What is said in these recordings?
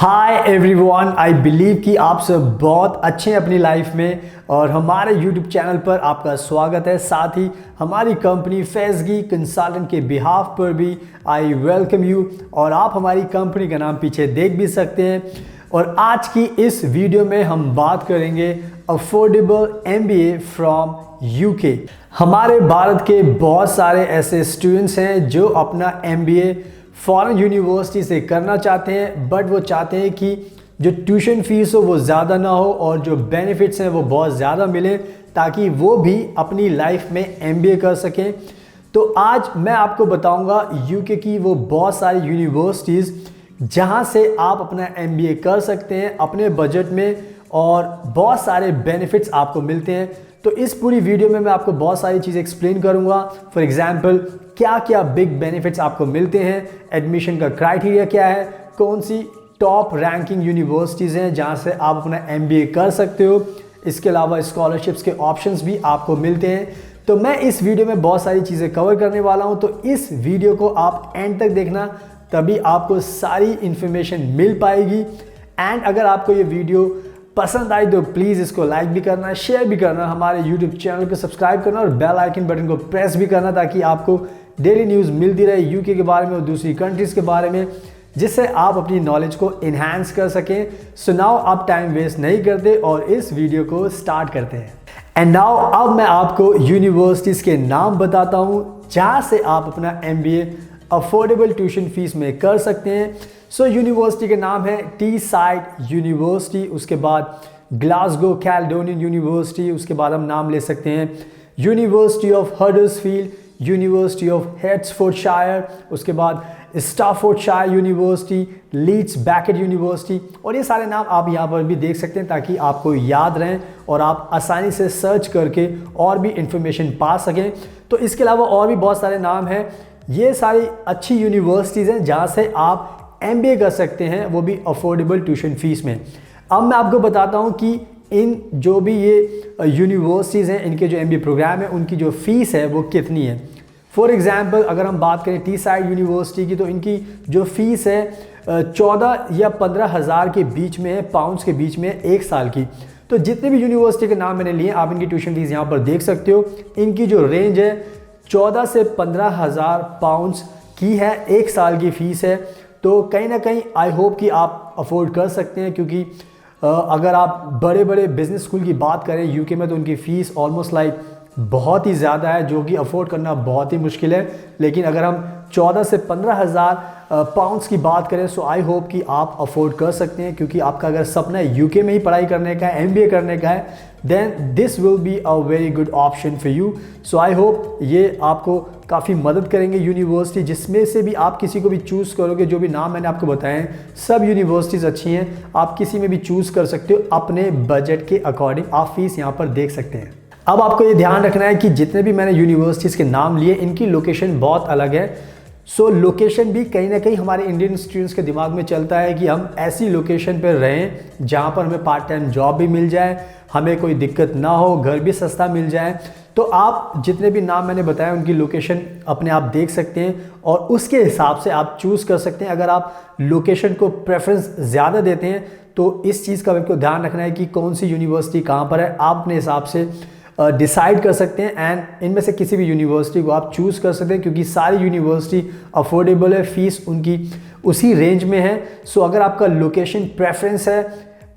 Hi everyone, I believe कि आप सब बहुत अच्छे हैं अपनी लाइफ में और हमारे यूट्यूब चैनल पर आपका स्वागत है। साथ ही हमारी कंपनी फैज़गी कंसल्टेंट के बिहाफ पर भी आई वेलकम यू और आप हमारी कंपनी का नाम पीछे देख भी सकते हैं। और आज की इस वीडियो में हम बात करेंगे अफोर्डेबल MBA फ्रॉम UK। हमारे भारत के बहुत सारे ऐसे स्टूडेंट्स हैं जो अपना MBA फॉरेन यूनिवर्सिटी से करना चाहते हैं, बट वो चाहते हैं कि जो ट्यूशन फीस हो वो ज़्यादा ना हो और जो बेनिफिट्स हैं वो बहुत ज़्यादा मिलें ताकि वो भी अपनी लाइफ में MBA कर सकें। तो आज मैं आपको बताऊंगा UK की वो बहुत सारी यूनिवर्सिटीज़ जहां से आप अपना MBA कर सकते हैं अपने बजट में और बहुत सारे बेनिफिट्स आपको मिलते हैं। तो इस पूरी वीडियो में मैं आपको बहुत सारी चीज़ें एक्सप्लेन करूंगा। फॉर एग्जांपल क्या क्या बिग बेनिफिट्स आपको मिलते हैं, एडमिशन का क्राइटेरिया क्या है, कौन सी टॉप रैंकिंग यूनिवर्सिटीज़ हैं जहां से आप अपना MBA कर सकते हो। इसके अलावा स्कॉलरशिप्स के ऑप्शंस भी आपको मिलते हैं। तो मैं इस वीडियो में बहुत सारी चीज़ें कवर करने वाला हूं, तो इस वीडियो को आप एंड तक देखना, तभी आपको सारी इन्फॉर्मेशन मिल पाएगी। एंड अगर आपको ये वीडियो पसंद आई तो प्लीज़ इसको लाइक भी करना, शेयर भी करना, हमारे यूट्यूब चैनल को सब्सक्राइब करना और बेल आइकन बटन को प्रेस भी करना ताकि आपको डेली न्यूज़ मिलती रहे UK के बारे में और दूसरी कंट्रीज़ के बारे में, जिससे आप अपनी नॉलेज को इन्हांस कर सकें। सो नाउ आप टाइम वेस्ट नहीं करते और इस वीडियो को स्टार्ट करते हैं। एंड नाउ अब मैं आपको यूनिवर्सिटीज़ के नाम बताता हूँ जहाँ से आप अपना MBA अफोर्डेबल ट्यूशन फीस में कर सकते हैं। सो यूनिवर्सिटी के नाम है टीसाइड यूनिवर्सिटी, उसके बाद ग्लासगो कैलेडोनियन यूनिवर्सिटी, उसके बाद हम नाम ले सकते हैं university of Huddersfield, university of Hertfordshire, उसके बाद Staffordshire university, Leeds Beckett university. और ये सारे नाम आप यहाँ पर भी देख सकते हैं ताकि आपको याद रहें और आप आसानी से सर्च करके और भी इंफॉर्मेशन पा सकें। तो इसके अलावा और भी बहुत सारे नाम हैं। ये सारी अच्छी यूनिवर्सिटीज़ हैं जहाँ से आप MBA कर सकते हैं, वो भी अफोर्डेबल ट्यूशन फीस में। अब मैं आपको बताता हूँ कि इन जो भी ये यूनिवर्सिटीज़ हैं, इनके जो MBA प्रोग्राम है उनकी जो फ़ीस है वो कितनी है। फॉर एग्ज़ाम्पल अगर हम बात करें टीसाइड यूनिवर्सिटी की, तो इनकी जो फ़ीस है 14 या 15 हज़ार के बीच में है, पाउंड्स के बीच में है, एक साल की। तो जितने भी यूनिवर्सिटी के नाम मैंने लिए आप इनकी ट्यूशन फीस यहाँ पर देख सकते हो। इनकी जो रेंज है 14 से 15 हज़ार पाउंड्स की है, एक साल की फ़ीस है। तो कहीं ना कहीं आई होप कि आप अफोर्ड कर सकते हैं, क्योंकि अगर आप बड़े बड़े बिजनेस स्कूल की बात करें UK में तो उनकी फ़ीस ऑलमोस्ट लाइक बहुत ही ज़्यादा है, जो कि अफोर्ड करना बहुत ही मुश्किल है। लेकिन अगर हम 14 से 15 हज़ार पाउंड्स की बात करें सो आई होप कि आप अफोर्ड कर सकते हैं, क्योंकि आपका अगर सपना UK में ही पढ़ाई करने का है, MBA करने का है, then this will be a very good option for you. So I hope ये आपको काफ़ी मदद करेंगे यूनिवर्सिटी, जिसमें से भी आप किसी को भी चूज़ करोगे। जो भी नाम मैंने आपको बताए हैं सब यूनिवर्सिटीज़ अच्छी हैं, आप किसी में भी चूज़ कर सकते हो अपने बजट के अकॉर्डिंग। आप फीस यहाँ पर देख सकते हैं। अब आपको ये ध्यान रखना है कि जितने भी मैंने यूनिवर्सिटीज़ के नाम लिए इनकी लोकेशन बहुत अलग है। सो लोकेशन भी कहीं ना कहीं हमारे इंडियन स्टूडेंट्स के दिमाग में चलता है कि हम ऐसी लोकेशन पर रहें जहाँ पर हमें पार्ट टाइम जॉब भी मिल जाए, हमें कोई दिक्कत ना हो, घर भी सस्ता मिल जाए। तो आप जितने भी नाम मैंने बताया उनकी लोकेशन अपने आप देख सकते हैं और उसके हिसाब से आप चूज़ कर सकते हैं। अगर आप लोकेशन को प्रेफरेंस ज़्यादा देते हैं तो इस चीज़ का आपको ध्यान रखना है कि कौन सी यूनिवर्सिटी कहाँ पर है, आप अपने हिसाब से डिसाइड कर सकते हैं एंड इनमें से किसी भी यूनिवर्सिटी को आप चूज़ कर सकते हैं, क्योंकि सारी यूनिवर्सिटी अफोर्डेबल है, फ़ीस उनकी उसी रेंज में है। सो अगर आपका लोकेशन प्रेफरेंस है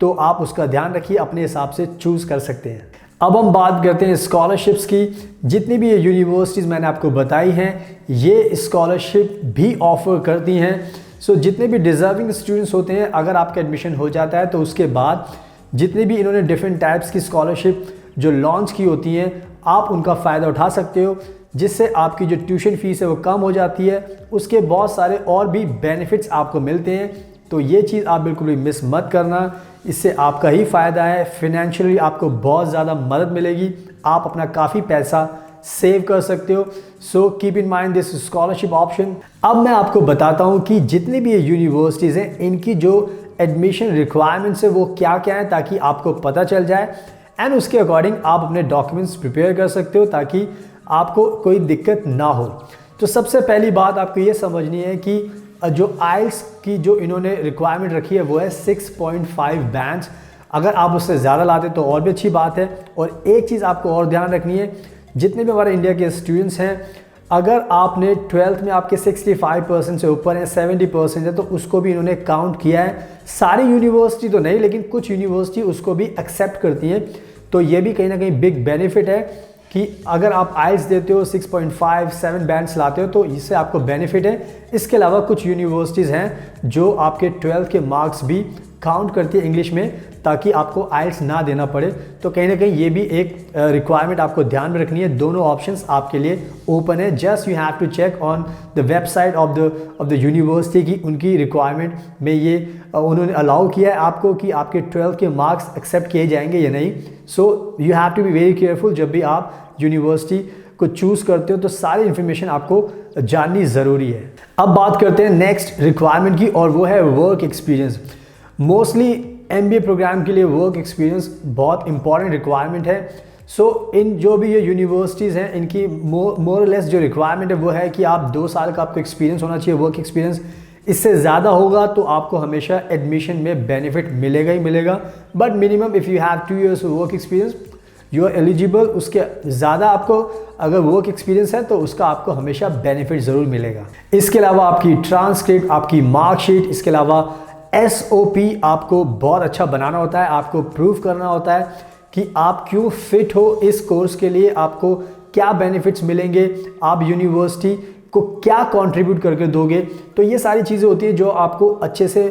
तो आप उसका ध्यान रखिए, अपने हिसाब से चूज़ कर सकते हैं। अब हम बात करते हैं स्कॉलरशिप्स की। जितनी भी ये यूनिवर्सिटीज़ मैंने आपको बताई हैं ये स्कॉलरशिप भी ऑफ़र करती हैं। सो जितने भी डिज़र्विंग स्टूडेंट्स होते हैं, अगर आपका एडमिशन हो जाता है तो उसके बाद जितने भी इन्होंने डिफरेंट टाइप्स की स्कॉलरशिप जो लॉन्च की होती हैं आप उनका फ़ायदा उठा सकते हो, जिससे आपकी जो ट्यूशन फ़ीस है वो कम हो जाती है। उसके बहुत सारे और भी बेनिफिट्स आपको मिलते हैं। तो ये चीज़ आप बिल्कुल भी मिस मत करना, इससे आपका ही फ़ायदा है। फिनेंशियली आपको बहुत ज़्यादा मदद मिलेगी, आप अपना काफ़ी पैसा सेव कर सकते हो। So keep in mind this scholarship option. अब मैं आपको बताता हूँ कि जितनी भी ये यूनिवर्सिटीज़ हैं इनकी जो एडमिशन रिक्वायरमेंट्स है वो क्या क्या है, ताकि आपको पता चल जाए एंड उसके अकॉर्डिंग आप अपने डॉक्यूमेंट्स प्रिपेयर कर सकते हो ताकि आपको कोई दिक्कत ना हो। तो सबसे पहली बात आपको ये समझनी है कि जो आइल्स की जो इन्होंने रिक्वायरमेंट रखी है वो है 6.5 बैंड्स। अगर आप उससे ज़्यादा लाते तो और भी अच्छी बात है। और एक चीज़ आपको और ध्यान रखनी है, जितने भी हमारे इंडिया के स्टूडेंट्स हैं, अगर आपने 12th में आपके 65% से ऊपर है, 70% है, तो उसको भी इन्होंने काउंट किया है। सारी यूनिवर्सिटी तो नहीं, लेकिन कुछ यूनिवर्सिटी उसको भी एक्सेप्ट करती हैं। तो ये भी कहीं ना कहीं बिग बेनिफिट है कि अगर आप आइल्स देते हो 6.5 7 बैंड्स लाते हो तो इससे आपको बेनिफिट है। इसके अलावा कुछ यूनिवर्सिटीज़ हैं जो आपके 12th के मार्क्स भी काउंट करती है इंग्लिश में, ताकि आपको आइल्स ना देना पड़े। तो कहीं ना कहीं ये भी एक रिक्वायरमेंट आपको ध्यान में रखनी है। दोनों ऑप्शंस आपके लिए ओपन है। Just you have to check on the website of the university की उनकी रिक्वायरमेंट में ये उन्होंने अलाउ किया है आपको कि आपके 12th के मार्क्स एक्सेप्ट किए जाएंगे या नहीं। So you have to be very careful. जब भी आप यूनिवर्सिटी को चूज़ करते हो तो सारी इन्फॉर्मेशन आपको जाननी ज़रूरी है। अब बात करते हैं नेक्स्ट रिक्वायरमेंट की, और वो है work experience. Mostly MBA program के लिए वर्क एक्सपीरियंस बहुत इंपॉर्टेंट रिक्वायरमेंट है। सो इन जो भी ये यूनिवर्सिटीज़ हैं, इनकी मोर लेस जो रिक्वायरमेंट है वो है कि आप 2 साल का आपको एक्सपीरियंस होना चाहिए, वर्क एक्सपीरियंस। इससे ज़्यादा होगा तो आपको हमेशा एडमिशन में बेनिफिट मिलेगा ही मिलेगा। But minimum if you have 2 years work experience you are eligible. उसके ज़्यादा आपको अगर वर्क एक्सपीरियंस है तो उसका आपको हमेशा बेनिफिट ज़रूर मिलेगा। इसके अलावा आपकी ट्रांसक्रिप्ट, आपकी मार्कशीट, इसके अलावा SOP आपको बहुत अच्छा बनाना होता है। आपको प्रूव करना होता है कि आप क्यों फिट हो इस कोर्स के लिए, आपको क्या बेनिफिट्स मिलेंगे, आप यूनिवर्सिटी को क्या कंट्रीब्यूट करके दोगे। तो ये सारी चीज़ें होती हैं जो आपको अच्छे से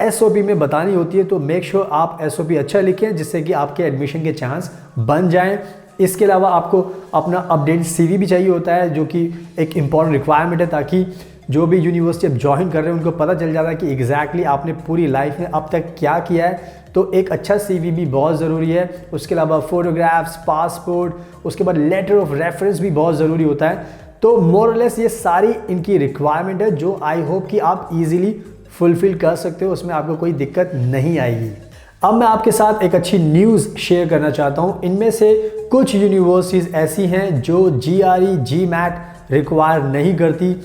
SOP में बतानी होती है। तो मेक श्योर आप SOP अच्छा लिखें जिससे कि आपके एडमिशन के चांस बन जाएं। इसके अलावा आपको अपना अपडेट CV भी चाहिए होता है, जो कि एक इम्पॉर्टेंट रिक्वायरमेंट है, ताकि जो भी यूनिवर्सिटी अब ज्वाइन कर रहे हैं उनको पता चल जाता है कि एग्जैक्टली आपने पूरी लाइफ में अब तक क्या किया है। तो एक अच्छा CV भी बहुत ज़रूरी है। उसके अलावा फोटोग्राफ्स, पासपोर्ट, उसके बाद लेटर ऑफ रेफरेंस भी बहुत ज़रूरी होता है। तो मोरलेस ये सारी इनकी रिक्वायरमेंट है जो आई होप कि आप इजीली फुलफिल कर सकते हो, उसमें आपको कोई दिक्कत नहीं आएगी। अब मैं आपके साथ एक अच्छी न्यूज़ शेयर करना चाहता हूँ। इनमें से कुछ यूनिवर्सिटीज़ ऐसी हैं जो GRE GMAT रिक्वायर नहीं करती,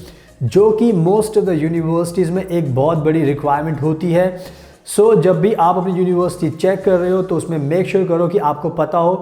जो कि मोस्ट ऑफ द यूनिवर्सिटीज़ में एक बहुत बड़ी रिक्वायरमेंट होती है। सो जब भी आप अपनी यूनिवर्सिटी चेक कर रहे हो तो उसमें मेक श्योर करो कि आपको पता हो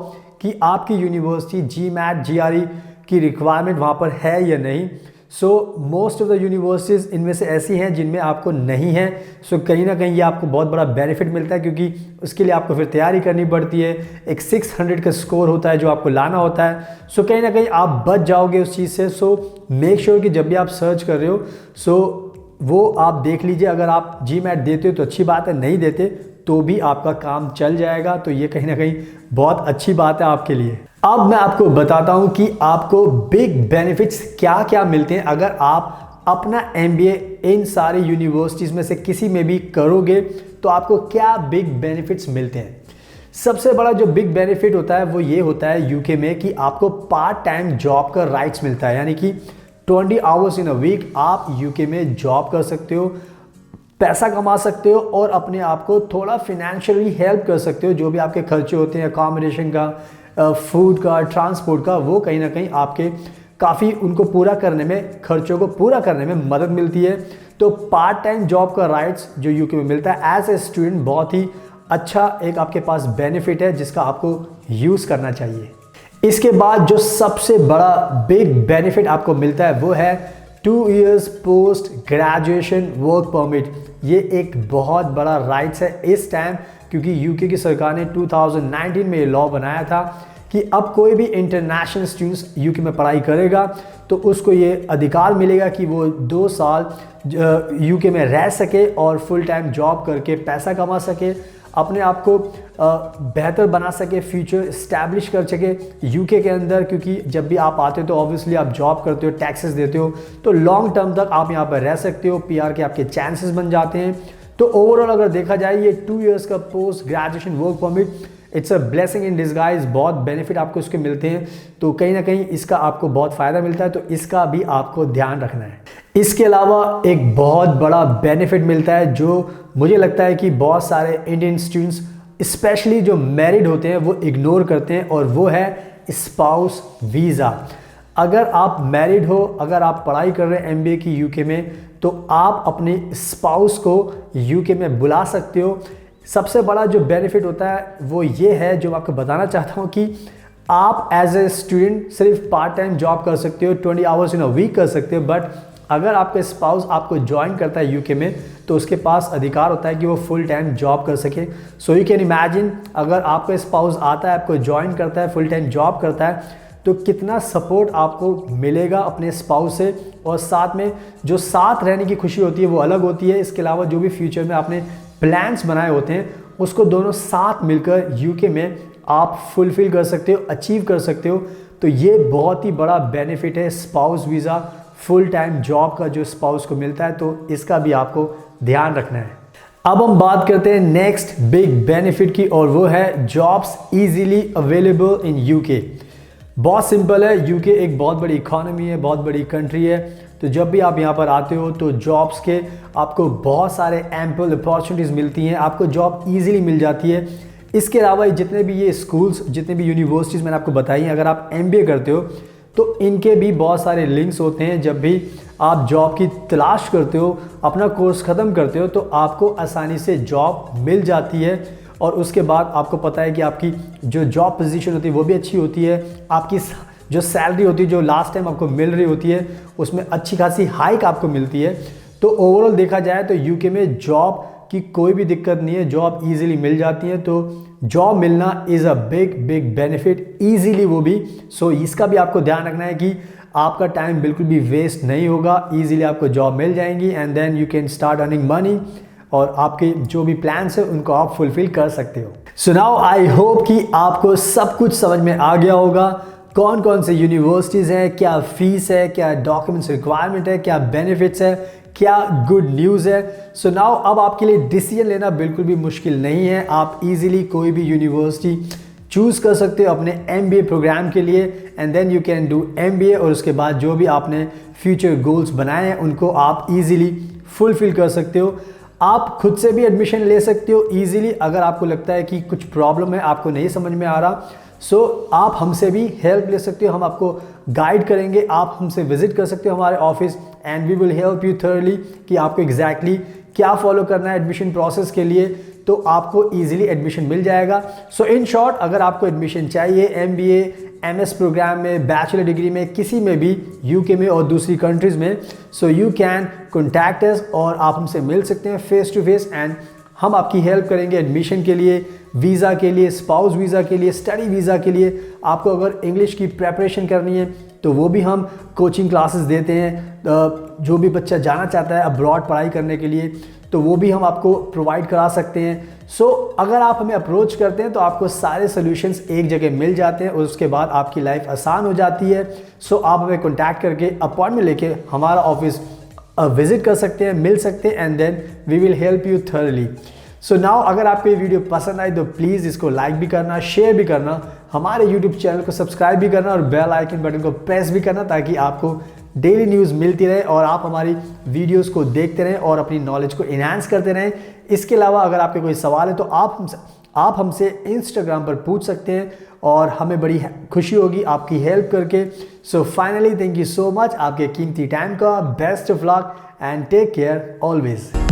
कि आपकी यूनिवर्सिटी GMAT GRE की रिक्वायरमेंट वहाँ पर है या नहीं। So most of the universities इनमें से ऐसी हैं जिनमें आपको नहीं है। सो कहीं ना कहीं ये आपको बहुत बड़ा बेनिफिट मिलता है, क्योंकि उसके लिए आपको फिर तैयारी करनी पड़ती है। एक 600 का स्कोर होता है जो आपको लाना होता है। सो कहीं ना कहीं आप बच जाओगे उस चीज़ से। सो मेक श्योर कि जब भी आप सर्च कर रहे हो वो आप देख लीजिए। अगर आप GMAT देते हो तो अच्छी बात है, नहीं देते तो भी आपका काम चल जाएगा। तो ये कहीं ना कहीं बहुत अच्छी बात है आपके लिए। अब मैं आपको बताता हूं कि आपको बिग बेनिफिट्स क्या क्या मिलते हैं अगर आप अपना MBA इन सारी यूनिवर्सिटीज़ में से किसी में भी करोगे। तो आपको क्या बिग बेनिफिट्स मिलते हैं। सबसे बड़ा जो बिग बेनिफिट होता है वो ये होता है UK में कि आपको पार्ट टाइम जॉब का राइट्स मिलता है, यानी कि 20 आवर्स इन अ वीक आप UK में जॉब कर सकते हो, पैसा कमा सकते हो और अपने आप को थोड़ा फिनेंशियली हेल्प कर सकते हो। जो भी आपके खर्चे होते हैं अकोमोडेशन का, फूड का, ट्रांसपोर्ट का, वो कहीं ना कहीं आपके काफ़ी उनको पूरा करने में, खर्चों को पूरा करने में मदद मिलती है। तो पार्ट टाइम जॉब का राइट्स जो UK में मिलता है एज ए स्टूडेंट बहुत ही अच्छा एक आपके पास बेनिफिट है जिसका आपको यूज़ करना चाहिए। इसके बाद जो सबसे बड़ा बिग बेनिफिट आपको मिलता है वो है 2 years post graduation work permit. ये एक बहुत बड़ा राइट्स है इस टाइम, क्योंकि UK की सरकार ने 2019 में ये लॉ बनाया था कि अब कोई भी इंटरनेशनल स्टूडेंट्स UK में पढ़ाई करेगा तो उसको ये अधिकार मिलेगा कि वो 2 साल UK में रह सके और फुल टाइम जॉब करके पैसा कमा सके, अपने आप को बेहतर बना सके, फ्यूचर इस्टेब्लिश कर सके UK के अंदर। क्योंकि जब भी आप आते हो तो ऑब्वियसली आप जॉब करते हो, टैक्सेस देते हो, तो लॉन्ग टर्म तक आप यहाँ पर रह सकते हो, PR के आपके चांसेस बन जाते हैं। तो ओवरऑल अगर देखा जाए ये 2 years का post graduation work permit it's a blessing in disguise. बहुत बेनिफिट आपको इसके मिलते हैं, तो कहीं ना कहीं इसका आपको बहुत फ़ायदा मिलता है, तो इसका भी आपको ध्यान रखना है। इसके अलावा एक बहुत बड़ा बेनिफिट मिलता है जो मुझे लगता है कि बहुत सारे इंडियन स्टूडेंट्स स्पेशली जो मैरिड होते हैं वो इग्नोर करते हैं, और वो है स्पाउस वीज़ा। अगर आप मैरिड हो, अगर आप पढ़ाई कर रहे हैं एमबीए की यूके में, तो आप अपने स्पाउस को यूके में बुला सकते हो। सबसे बड़ा जो बेनिफिट होता है वो ये है, जो मैं आपको बताना चाहता हूँ, कि आप एज ए स्टूडेंट सिर्फ पार्ट टाइम जॉब कर सकते हो, 20 आवर्स इन अ वीक कर सकते हो, बट अगर आपका स्पाउस आपको ज्वाइन करता है यूके में, तो उसके पास अधिकार होता है कि वो फुल टाइम जॉब कर सके। सो यू कैन इमेजिन, अगर आपका स्पाउस आता है, आपको ज्वाइन करता है, फुल टाइम जॉब करता है, तो कितना सपोर्ट आपको मिलेगा अपने स्पाउस से। और साथ में जो साथ रहने की खुशी होती है वो अलग होती है। इसके अलावा जो भी फ्यूचर में आपने प्लान्स बनाए होते हैं, उसको दोनों साथ मिलकर यूके में आप फुलफिल कर सकते हो, अचीव कर सकते हो। तो ये बहुत ही बड़ा बेनिफिट है spouse visa, full time job का जो स्पाउस को मिलता है, तो इसका भी आपको ध्यान रखना है। अब हम बात करते हैं नेक्स्ट बिग बेनिफिट की, और वो है jobs easily available in UK. बहुत सिंपल है, यूके एक बहुत बड़ी इकोनॉमी है, बहुत बड़ी कंट्री है। तो जब भी आप यहाँ पर आते हो तो जॉब्स के आपको बहुत सारे एम्पल अपॉर्चुनिटीज़ मिलती हैं, आपको जॉब इजीली मिल जाती है। इसके अलावा जितने भी ये स्कूल्स, जितने भी यूनिवर्सिटीज़ मैंने आपको बताई हैं, अगर आप एमबीए करते हो तो इनके भी बहुत सारे लिंक्स होते हैं। जब भी आप जॉब की तलाश करते हो, अपना कोर्स ख़त्म करते हो, तो आपको आसानी से जॉब मिल जाती है। और उसके बाद आपको पता है कि आपकी जो जॉब पोजीशन होती है वो भी अच्छी होती है, आपकी जो सैलरी होती है जो लास्ट टाइम आपको मिल रही होती है उसमें अच्छी खासी हाइक आपको मिलती है। तो ओवरऑल देखा जाए तो यूके में जॉब की कोई भी दिक्कत नहीं है, जॉब इजीली मिल जाती है। तो जॉब मिलना is a big big benefit, easily वो भी। सो इसका भी आपको ध्यान रखना है कि आपका टाइम बिल्कुल भी वेस्ट नहीं होगा, इजीली आपको जॉब मिल जाएंगी and then you can start earning money, और आपके जो भी प्लान्स है उनको आप फुलफिल कर सकते हो। सो नाउ आई होप कि आपको सब कुछ समझ में आ गया होगा, कौन कौन से यूनिवर्सिटीज़ हैं, क्या फीस है, क्या डॉक्यूमेंट्स रिक्वायरमेंट है, क्या बेनिफिट्स है, क्या गुड न्यूज़ है। सो नाउ अब आपके लिए डिसीजन लेना बिल्कुल भी मुश्किल नहीं है, आप इजीली कोई भी यूनिवर्सिटी चूज़ कर सकते हो अपने एमबीए प्रोग्राम के लिए, and then you can do MBA. और उसके बाद जो भी आपने फ्यूचर गोल्स बनाए हैं उनको आप इजीली फुलफिल कर सकते हो। आप खुद से भी एडमिशन ले सकते हो ईजिली, अगर आपको लगता है कि कुछ प्रॉब्लम है, आपको नहीं समझ में आ रहा, सो आप हमसे भी हेल्प ले सकते हो, हम आपको गाइड करेंगे। आप हमसे विजिट कर सकते हो हमारे office, and we will help you thirdly कि आपको एग्जैक्टली क्या फॉलो करना है एडमिशन प्रोसेस के लिए, तो आपको इजीली एडमिशन मिल जाएगा। सो इन शॉर्ट, अगर आपको एडमिशन चाहिए एमबीए, एमएस प्रोग्राम में, बैचलर डिग्री में, किसी में भी यूके में और दूसरी कंट्रीज़ में, so you can contact us, और आप हमसे मिल सकते हैं फेस टू फेस, एंड हम आपकी हेल्प करेंगे एडमिशन के लिए, वीज़ा के लिए, स्पाउस वीज़ा के लिए, स्टडी वीज़ा के लिए। आपको अगर इंग्लिश की प्रेपरेशन करनी है तो वो भी हम कोचिंग क्लासेस देते हैं। जो भी बच्चा जाना चाहता है अब्रॉड पढ़ाई करने के लिए, तो वो भी हम आपको प्रोवाइड करा सकते हैं। सो अगर आप हमें अप्रोच करते हैं तो आपको सारे सोल्यूशंस एक जगह मिल जाते हैं, और उसके बाद आपकी लाइफ आसान हो जाती है। सो आप हमें कॉन्टैक्ट करके अपॉइंटमेंट लेके हमारा ऑफिस विजिट कर सकते हैं, मिल सकते हैं, and then we will help you thirdly. So now अगर आपको ये वीडियो पसंद आई तो प्लीज़ इसको लाइक भी करना, शेयर भी करना, हमारे यूट्यूब चैनल को सब्सक्राइब भी करना, और बेल आइकन बटन को प्रेस भी करना, ताकि आपको डेली न्यूज़ मिलती रहे और आप हमारी वीडियोस को देखते रहें और अपनी नॉलेज को इन्हांस करते रहें। इसके अलावा अगर आपके कोई सवाल है तो आप हमसे इंस्टाग्राम पर पूछ सकते हैं, और हमें बड़ी खुशी होगी आपकी हेल्प करके। So finally thank you so much आपके कीमती टाइम का, best of luck and take care always.